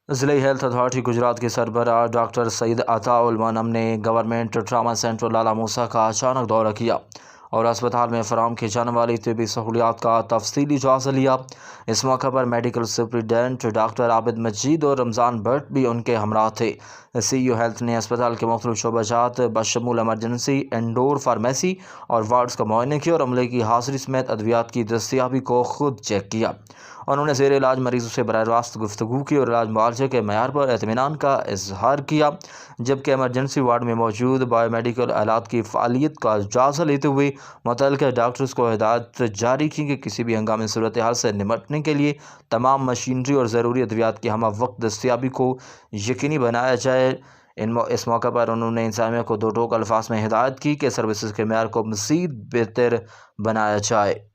ضلع health authority Gujarat کے سربراہ ڈاکٹر سعید عطا المنعم نے گورنمنٹ ٹراما سینٹر لالہ موسیٰ کا اچانک دورہ کیا اور اسپتال میں فراہم کی جانے والی طبی سہولیات کا تفصیلی جائزہ لیا۔ اس موقع پر میڈیکل سپرنٹنڈنٹ ڈاکٹر عابد مجید اور رمضان بٹ بھی ان کے ہمراہ تھے۔ سی ای او ہیلتھ نے اسپتال کے مختلف شعبہ جات بشمول ایمرجنسی، انڈور فارمیسی اور وارڈز کا معائنہ کیا اور عملے کی حاضری سمیت ادویات کی دستیابی کو خود چیک کیا۔ انہوں نے زیر علاج مریضوں سے براہ راست گفتگو کی اور علاج معالجے کے معیار پر اطمینان کا اظہار کیا، جبکہ ایمرجنسی وارڈ میں موجود بایو میڈیکل آلات کی فعالیت کا جائزہ لیتے ہوئے متعلقہ ڈاکٹرز کو ہدایت جاری کی کہ کسی بھی ہنگامی صورتحال سے نمٹنے کے لیے تمام مشینری اور ضروری ادویات کی ہمہ وقت دستیابی کو یقینی بنایا جائے۔ اس موقع پر انہوں نے انتظامیہ کو دو ٹوک الفاظ میں ہدایت کی کہ سروسز کے معیار کو مزید بہتر بنایا جائے۔